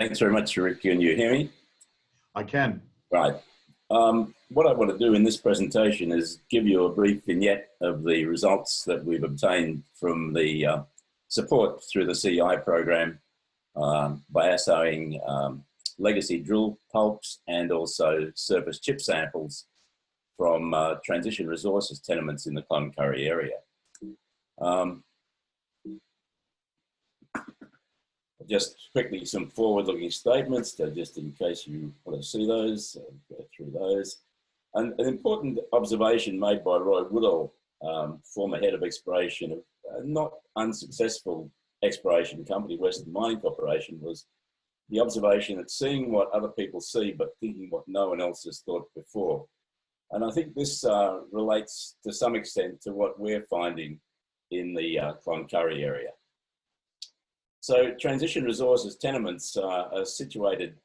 Thanks very much, Rick. Can you hear me? I can. Right. What I want to do in this presentation is give you a brief vignette of the results that we've obtained from the support through the CI program by assaying legacy drill pulps and also surface chip samples from transition resources tenements in the Cloncurry area. Just quickly some forward-looking statements, so just in case you want to see those, go through those. And an important observation made by Roy Woodall, former head of exploration of a not unsuccessful exploration company, Western Mining Corporation, was the observation that seeing what other people see, but thinking what no one else has thought before. And I think this relates to some extent to what we're finding in the Cloncurry area. So transition resources tenements are situated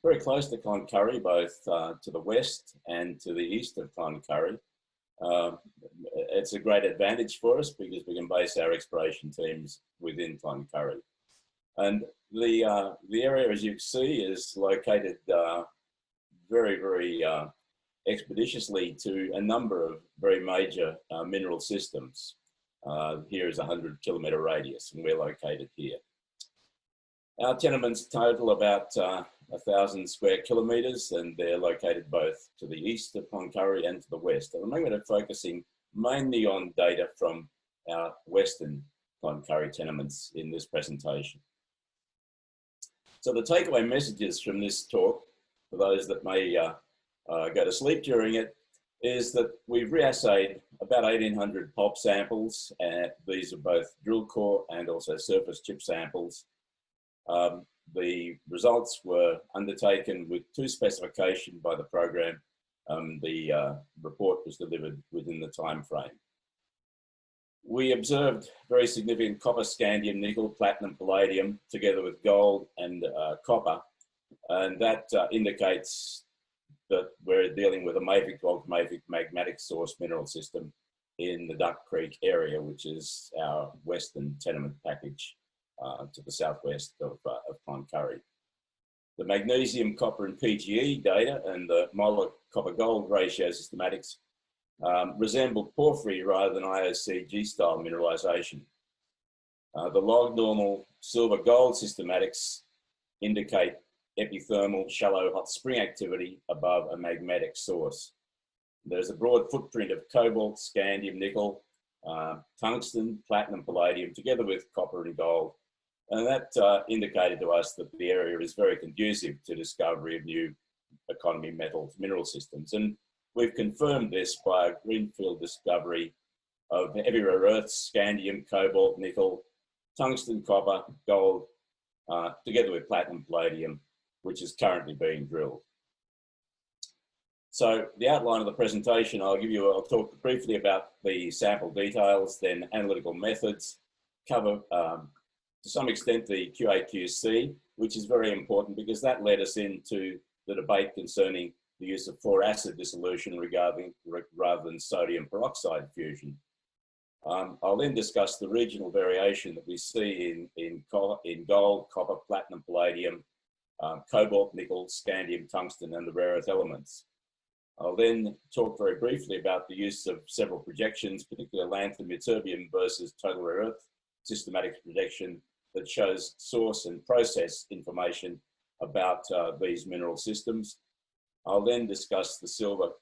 very close to Cloncurry, both to the west and to the east of Cloncurry. It's a great advantage for us because we can base our exploration teams within Cloncurry. And the area, as you can see, is located very expeditiously to a number of very major mineral systems. Here is a 100-kilometre radius, and we're located here. Our tenements total about 1,000 square kilometres, and they're located both to the east of Cloncurry and to the west. And I'm going to be focusing mainly on data from our western Cloncurry tenements in this presentation. So the takeaway messages from this talk, for those that may go to sleep during it, is that we've reassayed about 1,800 pulp samples, and these are both drill core and also surface chip samples. The results were undertaken with 2 specification by the program. The report was delivered within the time frame. We observed very significant copper, scandium, nickel, platinum, palladium, together with gold and copper, and that indicates that we're dealing with a mafic volcanic magmatic source mineral system in the Duck Creek area, which is our western tenement package to the southwest of Cloncurry. The magnesium, copper and PGE data and the molar copper gold ratio systematics resemble porphyry rather than IOC G-style mineralization. The log normal silver gold systematics indicate epithermal shallow hot spring activity above a magmatic source. There's a broad footprint of cobalt, scandium, nickel, tungsten, platinum, palladium, together with copper and gold. And that indicated to us that the area is very conducive to discovery of new economy metals, mineral systems. And we've confirmed this by a greenfield discovery of heavy rare earths, scandium, cobalt, nickel, tungsten, copper, gold, together with platinum, palladium, which is currently being drilled. So the outline of the presentation, I'll talk briefly about the sample details, then analytical methods, cover to some extent the QA/QC, which is very important because that led us into the debate concerning the use of 4-acid dissolution rather than sodium peroxide fusion. I'll then discuss the regional variation that we see in gold, copper, platinum, palladium, cobalt, nickel, scandium, tungsten, and the rare earth elements. I'll then talk very briefly about the use of several projections, particularly lanthanum, ytterbium versus total rare earth systematics projection that shows source and process information about these mineral systems. I'll then discuss the silver,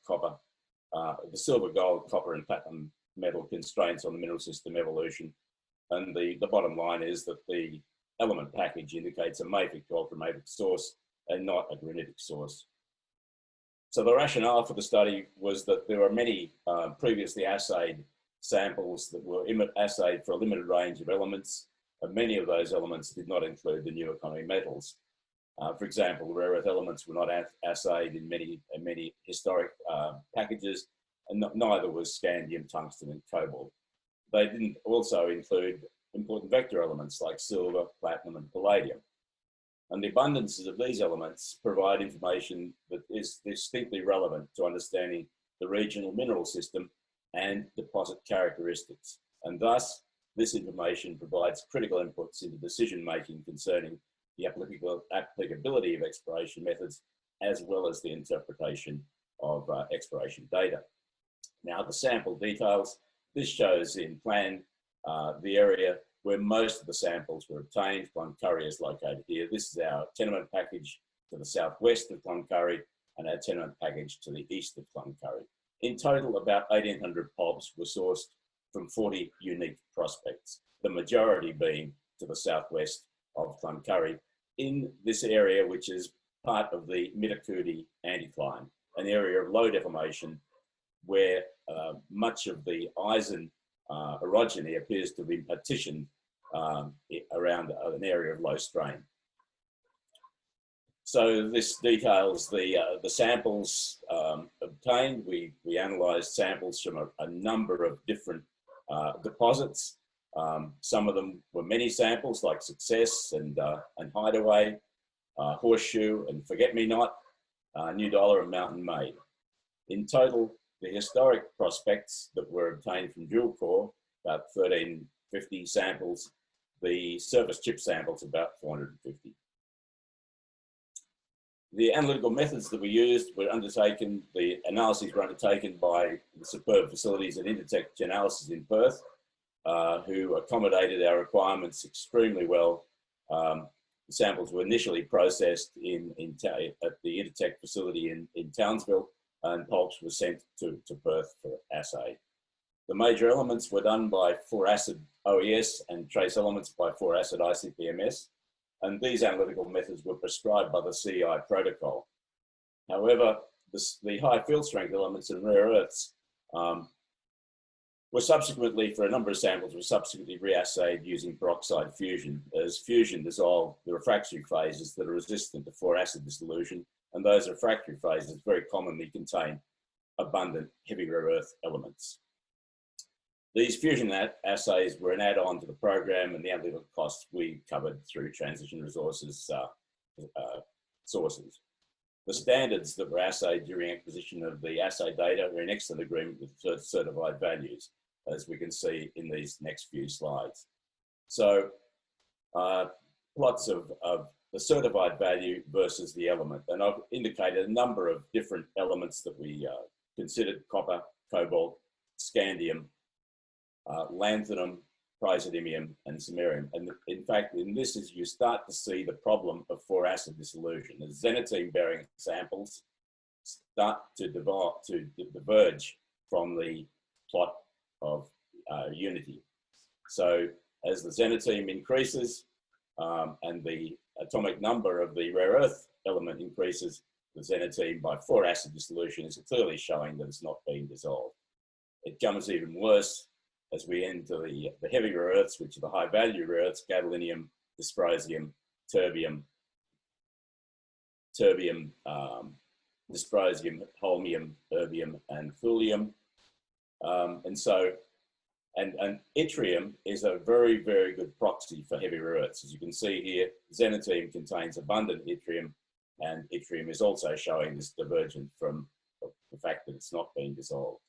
gold, copper, and platinum metal constraints on the mineral system evolution. And the bottom line is that the element package indicates a mafic to ultramafic source and not a granitic source. So the rationale for the study was that there were many previously assayed samples that were assayed for a limited range of elements, and many of those elements did not include the new economy metals. For example, rare earth elements were not assayed in many historic packages, and neither was scandium, tungsten, and cobalt. They didn't also include important vector elements like silver, platinum, and palladium. And the abundances of these elements provide information that is distinctly relevant to understanding the regional mineral system and deposit characteristics. And thus, this information provides critical inputs into decision-making concerning the applicability of exploration methods, as well as the interpretation of exploration data. Now, the sample details. This shows in plan the area where most of the samples were obtained. Cloncurry is located here. This is our tenement package to the southwest of Cloncurry and our tenement package to the east of Cloncurry. In total, about 1,800 POBs were sourced from 40 unique prospects, the majority being to the southwest of Cloncurry in this area, which is part of the Mitakudi anticline, an area of low deformation where much of the eisen orogeny appears to have been partitioned around an area of low strain. So this details the samples obtained. We analysed samples from a number of different deposits. Some of them were many samples like Success and Hideaway, Horseshoe and Forget-Me-Not, New Dollar and Mountain Maid. In total, the historic prospects that were obtained from dual core, about 1,350 samples, the surface chip samples, about 450. The analytical methods that we used were undertaken, the analyses were undertaken by the superb facilities at Intertek Analysis in Perth, who accommodated our requirements extremely well. The samples were initially processed at the Intertek facility in Townsville, and pulps were sent to Perth for assay. The major elements were done by 4-acid OES and trace elements by 4-acid ICP-MS, and these analytical methods were prescribed by the CEI protocol. However, the high field strength elements and rare earths were subsequently, for a number of samples, were subsequently reassayed using peroxide fusion, as fusion dissolved the refractory phases that are resistant to 4-acid dissolution, and those refractory phases very commonly contain abundant heavy rare earth elements. These fusion assays were an add-on to the program, and the analytical costs we covered through transition resources sources. The standards that were assayed during acquisition of the assay data are in excellent agreement with certified values, as we can see in these next few slides. So plots of the certified value versus the element. And I've indicated a number of different elements that we considered: copper, cobalt, scandium, lanthanum, praseodymium, and samarium. And in fact, in this is you start to see the problem of 4-acid dissolution. As xenotime-bearing samples start to diverge from the plot of unity. So as the xenotime increases and the atomic number of the rare earth element increases, the xenotime by 4-acid dissolution is clearly showing that it's not being dissolved. It becomes even worse as we enter the heavy rare earths, which are the high value rare earths: gadolinium, dysprosium, terbium, dysprosium, holmium, erbium, and thulium. And yttrium is a very, very good proxy for heavy rare earths. As you can see here, xenotime contains abundant yttrium, and yttrium is also showing this divergent from the fact that it's not being dissolved.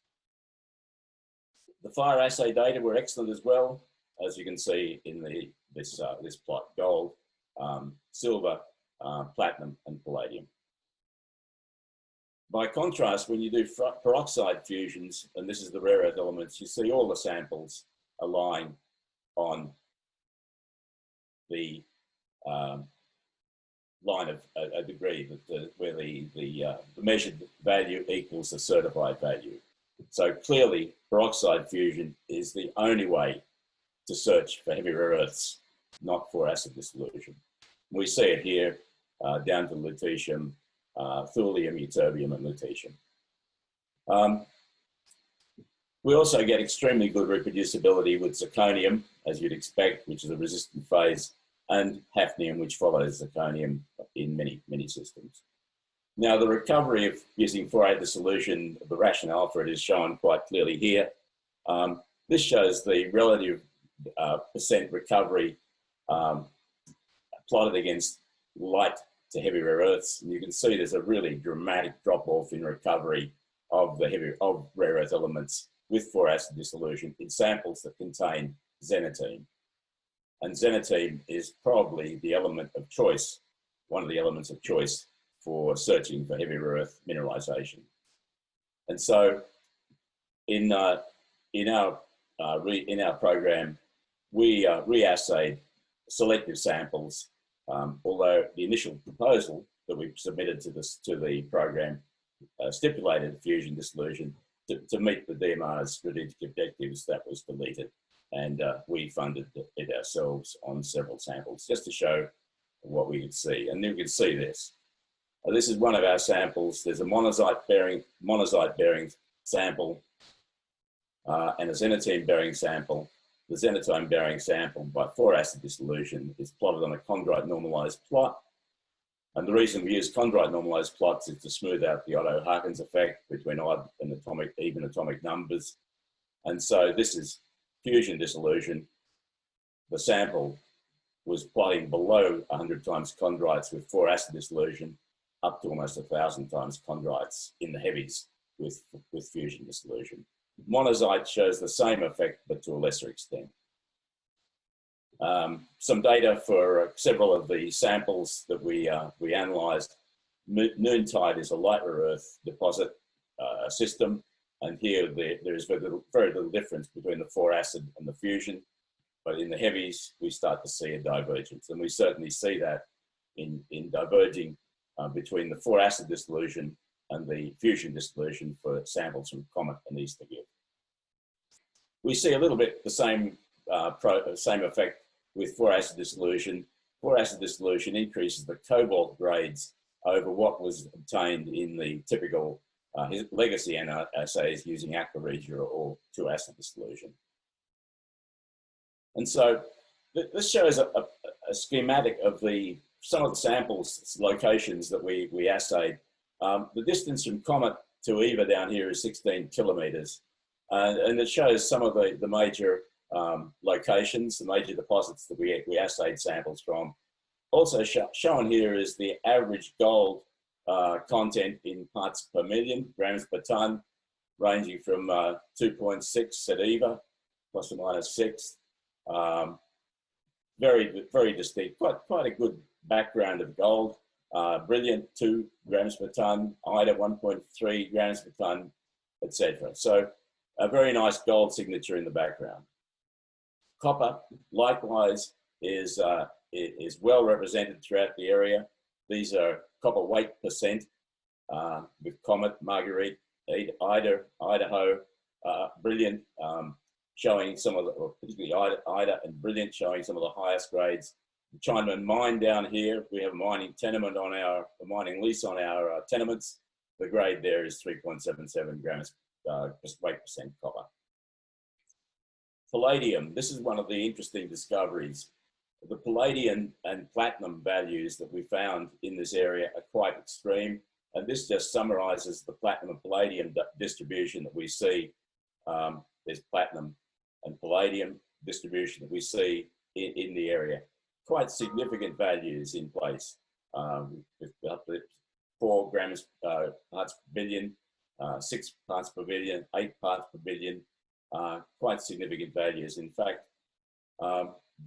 The fire assay data were excellent as well, as you can see in this plot: gold, silver, platinum, and palladium. By contrast, when you do peroxide fusions, and this is the rare earth elements, you see all the samples align on the line of a degree where the measured value equals the certified value. So clearly, peroxide fusion is the only way to search for heavy rare earths, not 4-acid dissolution. We see it here down to lutetium, thulium, ytterbium, and lutetium. We also get extremely good reproducibility with zirconium, as you'd expect, which is a resistant phase, and hafnium, which follows zirconium in many, many systems. Now, the recovery of using 4-acid dissolution, the rationale for it is shown quite clearly here. This shows the relative percent recovery plotted against light to heavy rare earths. And you can see there's a really dramatic drop-off in recovery of rare earth elements with 4-acid dissolution in samples that contain xenotime. And xenotime is probably the element of choice, one of the elements of choice for searching for heavy rare earth mineralization. And so in our program, we reassayed selective samples, although the initial proposal that we submitted to the program stipulated fusion dissolution to meet the DMR's strategic objectives. That was deleted, and we funded it ourselves on several samples just to show what we could see. And you can see this. This is one of our samples. There's a monazite bearing sample and a xenotime bearing sample. The xenotime bearing sample by 4-acid dissolution is plotted on a chondrite normalized plot. And the reason we use chondrite normalized plots is to smooth out the Otto-Harkins effect between odd and even atomic numbers. And so this is fusion dissolution. The sample was plotting below 100 times chondrites with 4-acid dissolution, up to almost 1,000 times chondrites in the heavies with fusion dissolution. Monazite shows the same effect, but to a lesser extent. Some data for several of the samples that we analysed. Noontide is a light rare earth deposit system, and here there is very little difference between the 4-acid and the fusion, but in the heavies we start to see a divergence, and we certainly see that in diverging between the 4-acid dissolution and the fusion dissolution for samples from Comet and Easter Gift. We see a little bit the same effect with 4-acid dissolution. 4-acid dissolution increases the cobalt grades over what was obtained in the typical legacy assays using aqua regia or 2-acid dissolution. And so this shows a schematic of some of the samples locations that we assayed. The distance from Comet to Eva down here is 16 kilometers. And it shows some of the major locations, the major deposits that we assayed samples from. Also shown here is the average gold content in parts per million, grams per ton, ranging from 2.6 at Eva, plus or minus 6. Very, very distinct, quite a good background of gold. Brilliant, 2 grams per ton, Ida 1.3 grams per ton, etc. So a very nice gold signature in the background. Copper, likewise, is well represented throughout the area. These are copper weight percent with Comet, Marguerite, Ida, Idaho, Brilliant, showing some of the, or particularly Ida and Brilliant, showing some of the highest grades. The Chinaman mine down here, we have a mining tenement on a mining lease on our tenements. The grade there is 3.77 grams weight percent copper. Palladium, this is one of the interesting discoveries. The palladium and platinum values that we found in this area are quite extreme, and this just summarizes the platinum and palladium distribution that we see. There's platinum and palladium distribution that we see in the area. Quite significant values in place, with up to 4 grams parts per billion, 6 parts per billion, 8 parts per billion, quite significant values. In fact,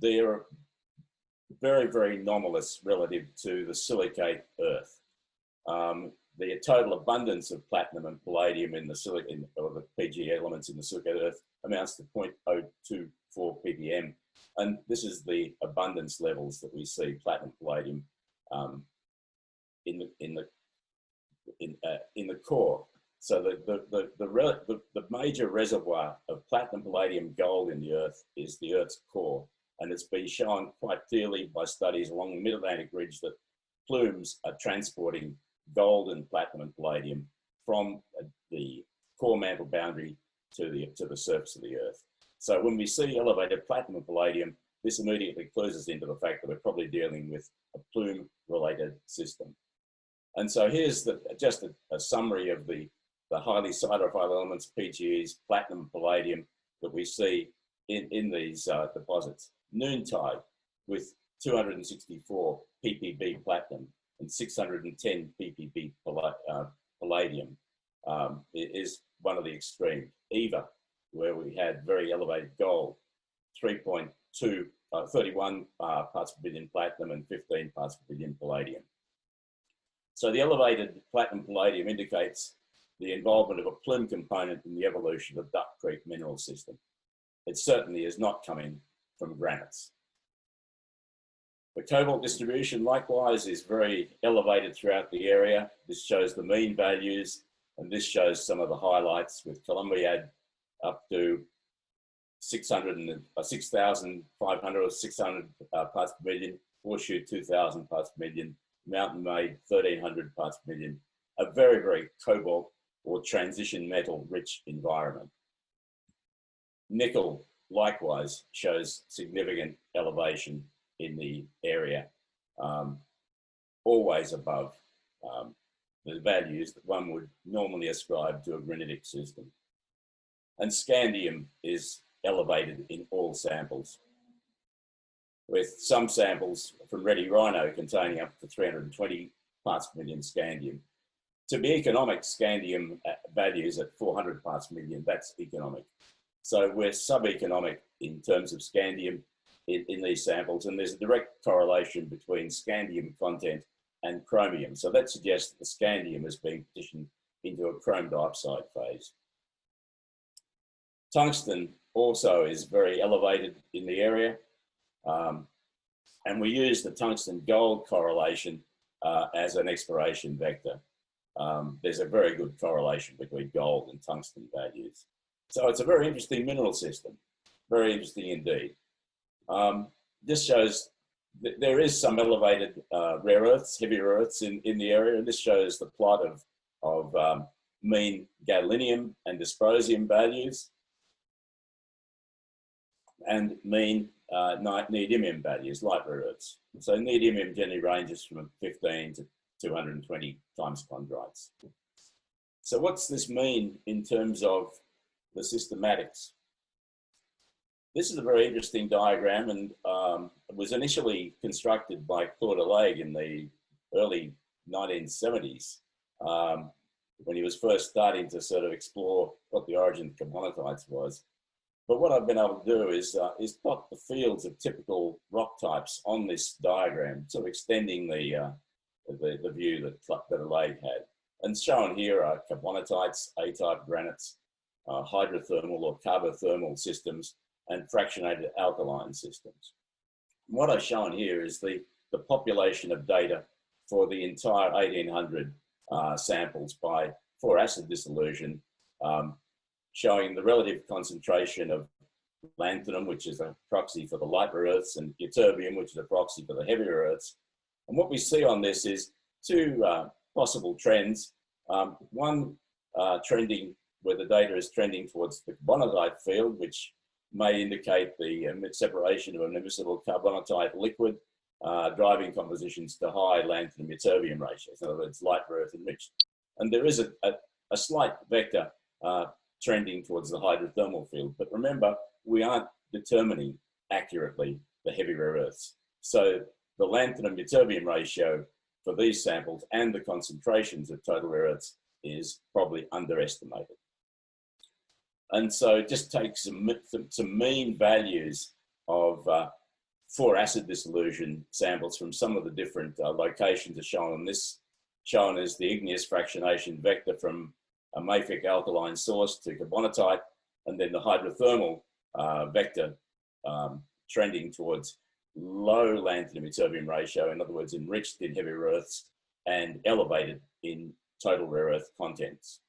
they're very, very anomalous relative to the silicate earth. The total abundance of platinum and palladium in the silicate, or the PG elements in the silicate earth, amounts to 0.024 ppm. And this is the abundance levels that we see platinum palladium in the core. So the major reservoir of platinum palladium gold in the earth is the earth's core, and it's been shown quite clearly by studies along the mid-Atlantic ridge that plumes are transporting gold and platinum and palladium from the core mantle boundary to the surface of the earth. So when we see elevated platinum and palladium, this immediately clues us into the fact that we're probably dealing with a plume-related system. And so here's just a summary of the highly siderophile elements, PGEs, platinum, palladium, that we see in these deposits. Noontide with 264 ppb platinum and 610 ppb palladium is one of the extremes. Eva, where we had very elevated gold, 3.2 31 parts per billion platinum and 15 parts per billion palladium. So the elevated platinum palladium indicates the involvement of a plume component in the evolution of the Duck Creek mineral system. It certainly is not coming from granites. The cobalt distribution likewise is very elevated throughout the area. This shows the mean values, and this shows some of the highlights with Columbiad up to 6,500 or 600 parts per million, Horseshoe 2,000 parts per million, Mountain Maid 1,300 parts per million. A very, very cobalt or transition metal rich environment. Nickel likewise shows significant elevation in the area, always above the values that one would normally ascribe to a granitic system. And scandium is elevated in all samples, with some samples from Ready Rhino containing up to 320 parts per million scandium. To be economic, scandium values at 400 parts per million, that's economic. So we're sub-economic in terms of scandium in these samples, and there's a direct correlation between scandium content and chromium. So that suggests that the scandium is being partitioned into a chrome dioxide phase. Tungsten also is very elevated in the area, and we use the tungsten gold correlation as an exploration vector. There's a very good correlation between gold and tungsten values. So it's a very interesting mineral system, very interesting indeed. This shows that there is some elevated rare earths, heavy rare earths in the area, and this shows the plot of mean gadolinium and dysprosium values and mean neodymium values, light rare earths. So neodymium generally ranges from 15 to 220 times chondrites. So what's this mean in terms of the systematics? This is a very interesting diagram, and it was initially constructed by Claude Alleg in the early 1970s when he was first starting to sort of explore what the origin of carbonatites was. But what I've been able to do is plot the fields of typical rock types on this diagram, sort of extending the view that Alleg had. And shown here are carbonatites, A-type granites, hydrothermal or carbothermal systems, and fractionated alkaline systems. What I've shown here is the population of data for the entire 1800 samples by 4-acid dissolution, showing the relative concentration of lanthanum, which is a proxy for the light rare earths, and ytterbium, which is a proxy for the heavy rare earths. And what we see on this is two possible trends. One trending where the data is trending towards the carbonatite field, which may indicate the separation of an immiscible carbonatite liquid, driving compositions to high lanthanum ytterbium ratios, in other words, light rare earth enriched. And there is a slight vector trending towards the hydrothermal field. But remember, we aren't determining accurately the heavy rare earths. So the lanthanum ytterbium ratio for these samples and the concentrations of total rare earths is probably underestimated. And so just take some mean values of 4-acid dissolution samples from some of the different locations are shown on this, shown as the igneous fractionation vector from a mafic alkaline source to carbonatite, and then the hydrothermal vector trending towards low lanthanum ytterbium ratio, in other words, enriched in heavy rare earths and elevated in total rare earth contents.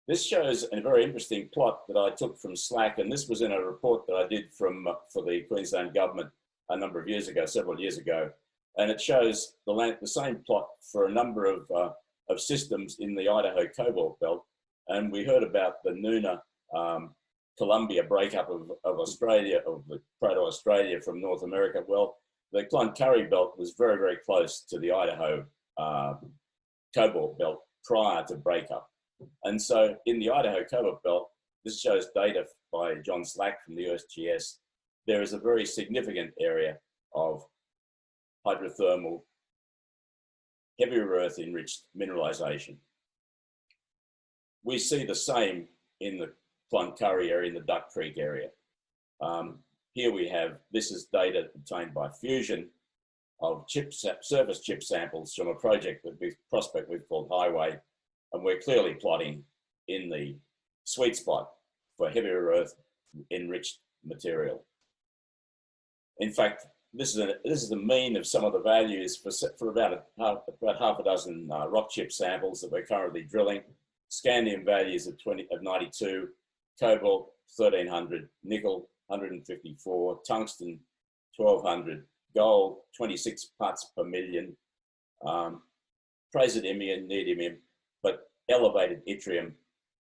This shows a very interesting plot that I took from SLAC, and this was in a report that I did for the Queensland government a number of years ago, several years ago, and it shows the same plot for a number of systems in the Idaho cobalt belt. And we heard about the Nuna Columbia breakup of Australia, of the Proto-Australia from North America. Well, the Cloncurry belt was very, very close to the Idaho cobalt belt prior to breakup. And so in the Idaho cobalt belt, this shows data by John Slack from the USGS. There is a very significant area of hydrothermal, heavy rare earth enriched mineralization. We see the same in the Cloncurry area, in the Duck Creek area. here we have, this is data obtained by fusion of surface chip samples from a prospect we've called Highway, and we're clearly plotting in the sweet spot for heavier earth enriched material. In fact, this is the mean of some of the values for about half a dozen rock chip samples that we're currently drilling. Scandium values of 92, cobalt 1300, nickel 154, tungsten 1200, gold 26 parts per million, praseodymium, neodymium, but elevated yttrium,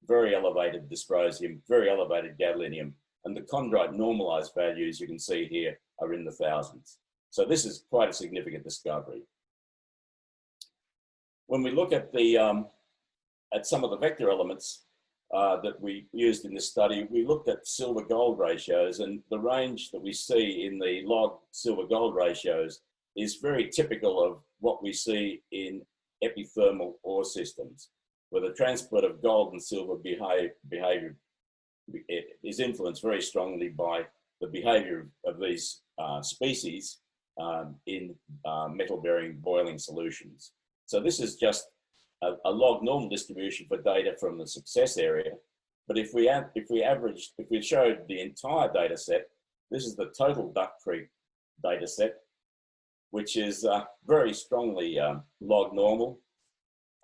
very elevated dysprosium, very elevated gadolinium, and the chondrite normalized values you can see here are in the thousands. So this is quite a significant discovery. When we look at some of the vector elements that we used in this study, we looked at silver-gold ratios, and the range that we see in the log silver-gold ratios is very typical of what we see in epithermal ore systems, where the transport of gold and silver behavior is influenced very strongly by the behavior of these species in metal-bearing boiling solutions. So this is just a log normal distribution for data from the success area. But if we showed the entire data set, this is the total Duck Creek data set, which is very strongly log normal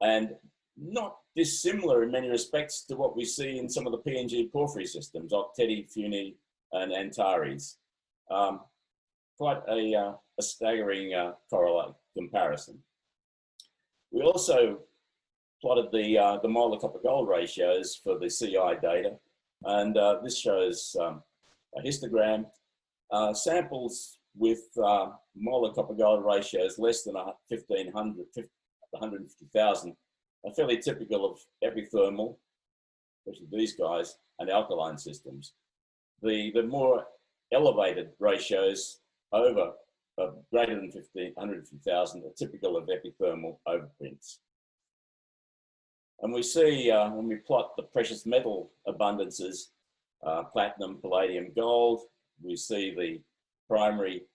and not dissimilar in many respects to what we see in some of the PNG porphyry systems, Octeti, Funi, and Antares. Quite a staggering correlate comparison. We also plotted the molar copper gold ratios for the CI data, and this shows a histogram. Samples with molar copper gold ratios less than 150,000 are fairly typical of epithermal, especially these guys, and alkaline systems. The more elevated ratios over greater than 150,000 are typical of epithermal overprints. And we see when we plot the precious metal abundances, platinum, palladium, gold, we see the primary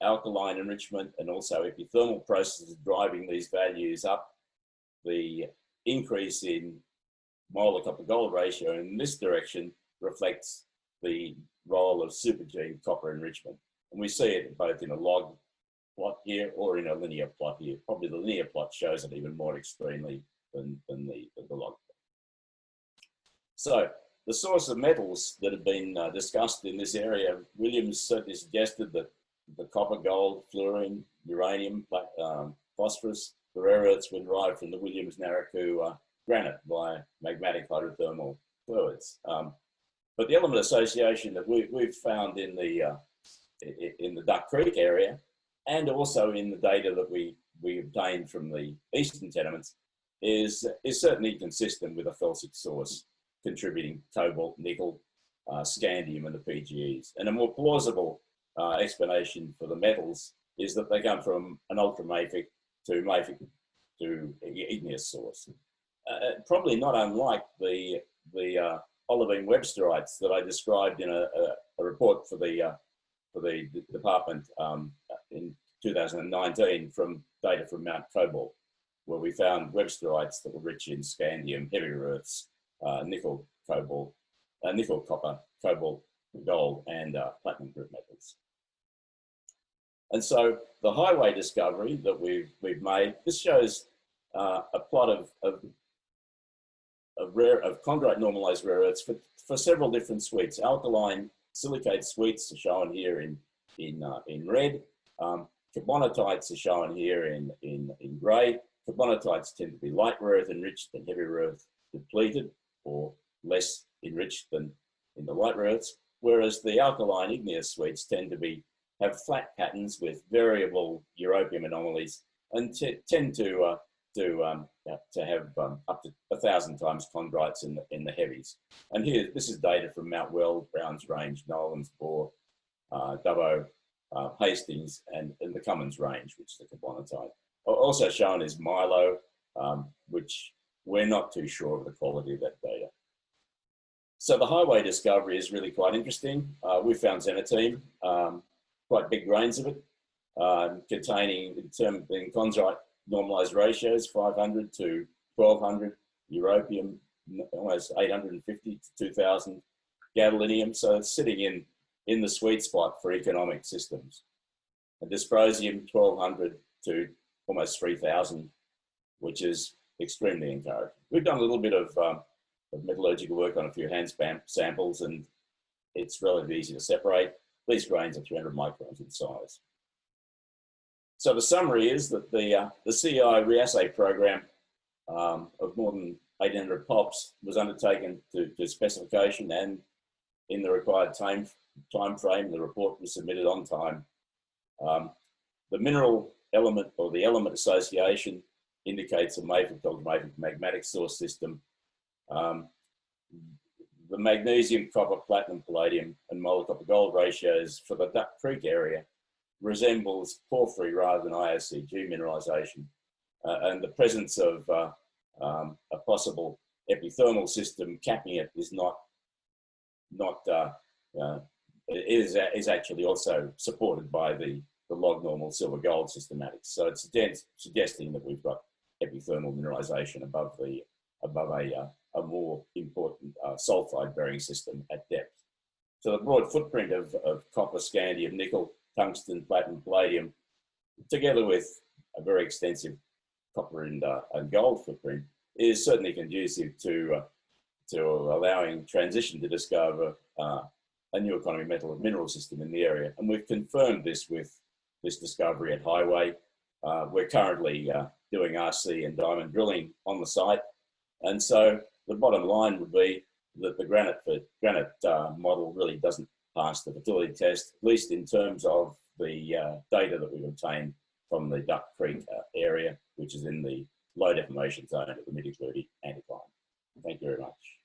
alkaline enrichment and also epithermal processes driving these values up. The increase in molar copper gold ratio in this direction reflects the role of supergene copper enrichment. And we see it both in a log plot here or in a linear plot here. Probably the linear plot shows it even more extremely than the log. So the source of metals that have been discussed in this area, Williams certainly suggested that the copper, gold, fluorine, uranium, phosphorus, the rare earths were derived from the Williams-Narraku granite via magmatic hydrothermal fluids. But the element association that we've found in the Duck Creek area, and also in the data that we obtained from the eastern tenements, is certainly consistent with a felsic source contributing cobalt, nickel, scandium, and the PGEs. And a more plausible explanation for the metals is that they come from an ultramafic to igneous source. Probably not unlike the olivine websterites that I described in a report for the department in 2019 from data from Mount Cobalt, where we found websterites that were rich in scandium, heavier earths, nickel, cobalt, nickel, copper, cobalt, gold, and platinum group metals. And so the highway discovery that we've made, this shows a plot of chondrite normalized rare earths for several different suites. Alkaline silicate suites are shown here in red. Carbonatites are shown here in grey. Carbonatites tend to be light rare earth enriched and heavy rare earth depleted, or less enriched than in the light rare earths, whereas the alkaline igneous suites tend to have flat patterns with variable europium anomalies and tend to have up to 1,000 times chondrites in the heavies. And here, this is data from Mount Weld, Browns Range, Nolans, Bohr, Dubbo, Hastings, and the Cummins Range, which is the carbonatite. Also shown is Milo, which we're not too sure of the quality of that data. So the highway discovery is really quite interesting. We found xenotime, quite big grains of it, containing in chondrite normalized ratios 500 to 1200, europium almost 850 to 2000, gadolinium. So it's sitting in the sweet spot for economic systems. And dysprosium 1200 to almost 3000, which is extremely encouraging. We've done a little bit of metallurgical work on a few hand samples, and it's relatively easy to separate. These grains are 300 microns in size. So the summary is that the CEI reassay program of more than 800 POPs was undertaken to specification and in the required time frame. The report was submitted on time. The mineral element or the element association indicates a mafic magmatic source system. The magnesium, copper, platinum, palladium, and molar copper gold ratios for the Duck Creek area resembles porphyry rather than IOCG mineralization, and the presence of a possible epithermal system capping it is actually also supported by the log normal silver gold systematics. So it's suggesting that we've got epithermal mineralization above a more important sulfide bearing system at depth. So the broad footprint of copper, scandium, nickel, tungsten, platinum, palladium, together with a very extensive copper and gold footprint, is certainly conducive to allowing transition to discover a new economy metal and mineral system in the area. And we've confirmed this with this discovery at Highway. We're currently doing RC and diamond drilling on the site. And so the bottom line would be that the granite model really doesn't pass the fertility test, at least in terms of the data that we've obtained from the Duck Creek area, which is in the low deformation zone of the mid-Ecludi anticline. Thank you very much.